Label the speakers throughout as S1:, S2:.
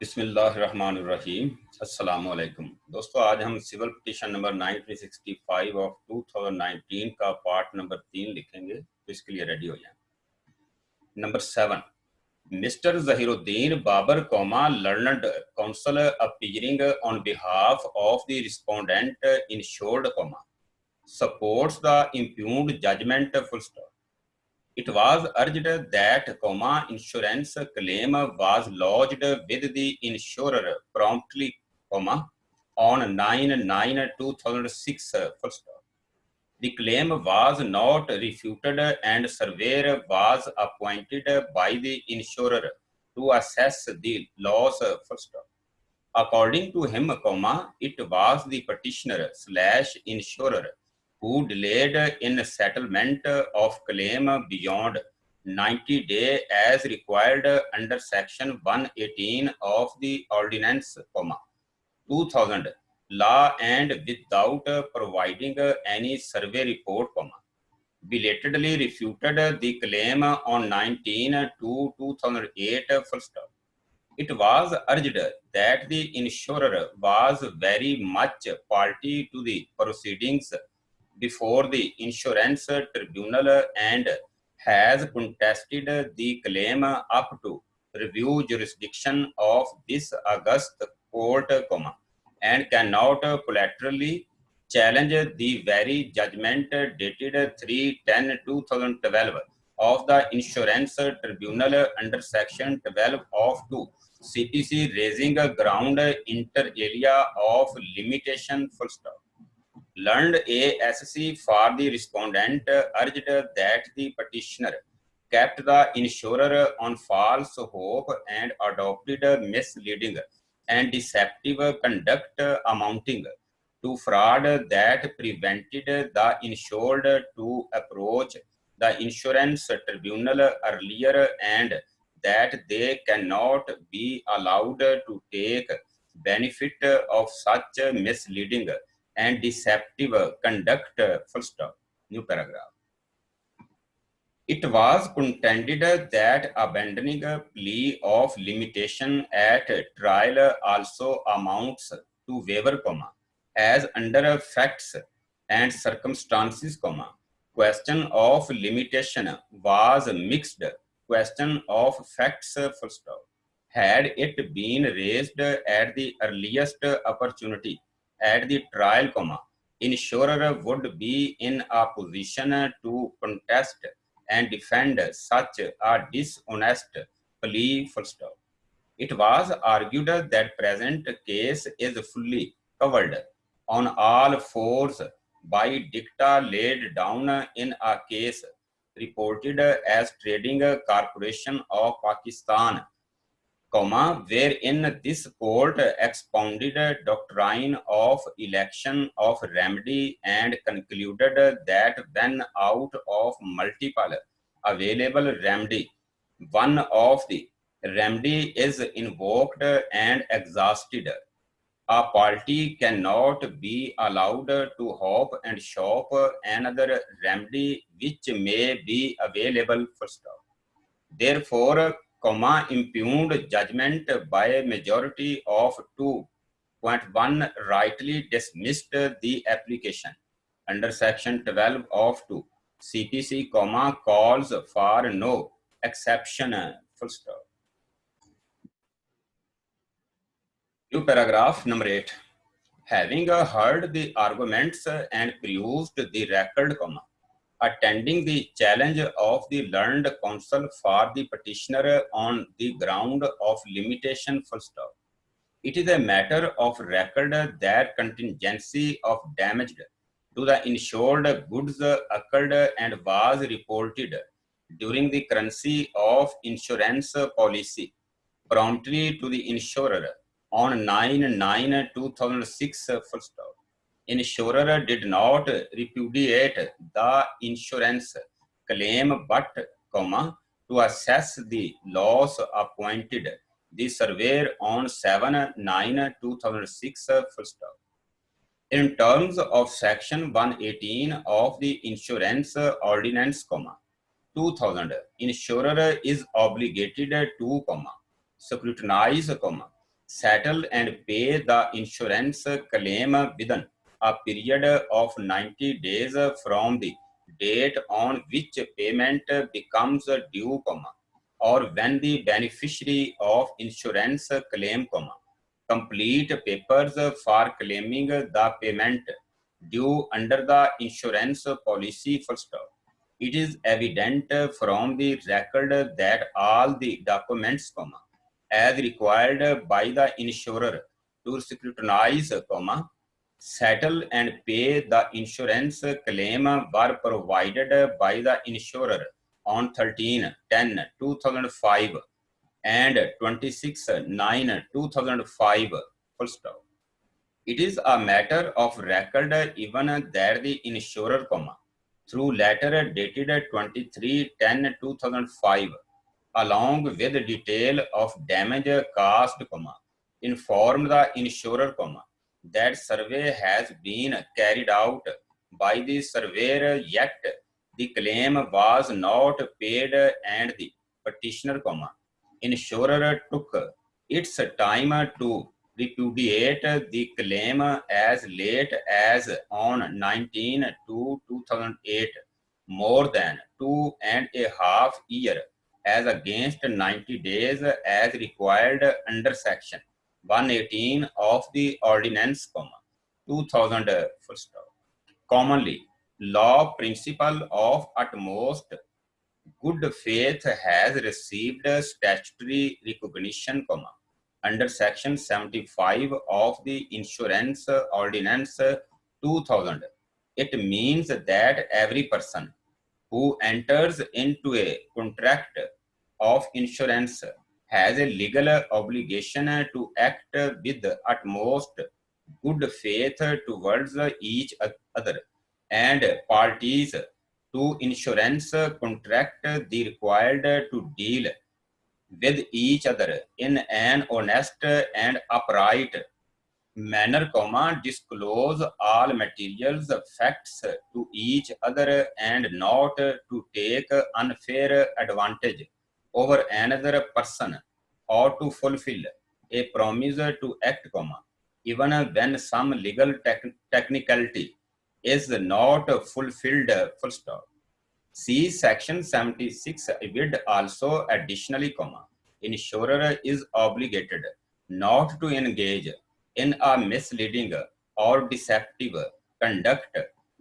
S1: बिस्मिल्लाहिर्रहमानिर्रहीम। अस्सलामु अलैकुम दोस्तों, आज हम सिविल पिटीशन नंबर 9365 ऑफ 2019 का पार्ट नंबर 3 लिखेंगे, तो इसके लिए रेडी हो जाएं। Number 7, mister Zahiruddin Babar learned counsel appearing on behalf of the respondent insured supports the impugned judgment full stop. It was urged that, insurance claim was lodged with the insurer promptly, on 9/9/2006, full stop. The claim was not refuted and surveyor was appointed by the insurer to assess the loss, full stop. According to him, it was the petitioner/insurer who delayed in settlement of claim beyond 90 days as required under section 118 of the ordinance, 2000 law, and without providing any survey report, belatedly refuted the claim on 19/2/2008, full stop. It was urged that the insurer was very much party to the proceedings before the insurance tribunal and has contested the claim up to review jurisdiction of this August court, and cannot collaterally challenge the very judgment dated 3/10/2012 of the insurance tribunal under section 12 of 2 CPC, raising a ground inter alia of limitation, full stop. Learned ASC for the respondent urged that the petitioner kept the insurer on false hope and adopted misleading and deceptive conduct amounting to fraud that prevented the insured to approach the insurance tribunal earlier, and that they cannot be allowed to take benefit of such misleading and deceptive conduct, full stop. New paragraph. It was contended that abandoning a plea of limitation at trial also amounts to waiver, as under facts and circumstances, question of limitation was mixed question of facts, full stop. Had it been raised at the earliest opportunity at the trial, insurer would be in a position to contest and defend such a dishonest plea, full stop. It was argued that present case is fully covered on all fours by dicta laid down in a case reported as Trading Corporation of Pakistan, wherein this court expounded doctrine of election of remedy and concluded that when out of multiple available remedy, one of the remedy is invoked and exhausted, a party cannot be allowed to hope and shop another remedy which may be available, full stop. Therefore, impugned judgment by a majority of 2.1 rightly dismissed the application under section 12 of 2 CPC, calls for no exception, full stop. New paragraph number 8. Having heard the arguments and perused the record, attending the challenge of the learned counsel for the petitioner on the ground of limitation, full stop. It is a matter of record that contingency of damage to the insured goods occurred and was reported during the currency of insurance policy promptly to the insurer on 9/9/2006, full stop. Insurer did not repudiate the insurance claim but, to assess the loss appointed the surveyor on 7/9/2006, full stop. In terms of section 118 of the insurance ordinance, 2000, insurer is obligated to, scrutinize, settle and pay the insurance claim within a period of 90 days from the date on which payment becomes due, or when the beneficiary of insurance claim, complete papers for claiming the payment due under the insurance policy, full stop. It is evident from the record that all the documents, as required by the insurer to scrutinize, settle and pay the insurance claim were provided by the insurer on 13/10/2005 and 26/9/2005, full stop. It is a matter of record even that the insurer, through letter dated 23/10/2005, along with detail of damage caused, informed the insurer, that survey has been carried out by the surveyor, yet the claim was not paid and the petitioner, insurer took its time to repudiate the claim as late as on 19/2/2008, more than 2.5 years, as against 90 days as required under section 118 of the ordinance, 2000, full stop. Commonly, law principle of utmost good faith has received statutory recognition, under section 75 of the insurance ordinance 2000. It means that every person who enters into a contract of insurance has a legal obligation to act with utmost good faith towards each other, and parties to insurance contract the required to deal with each other in an honest and upright manner, disclose all materials facts to each other, and not to take unfair advantage over another person, or to fulfill a promise to act, even when some legal technicality is not fulfilled, full stop. See section 76 would also additionally, insurer is obligated not to engage in a misleading or deceptive conduct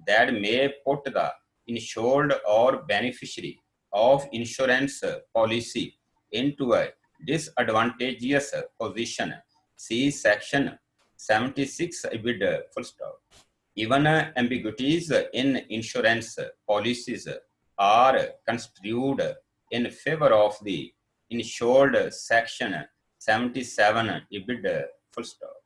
S1: that may put the insured or beneficiary of insurance policy into a disadvantageous position. See section 76 with full stop. Even ambiguities in insurance policies are construed in favor of the insured, section 77 ibid, full stop.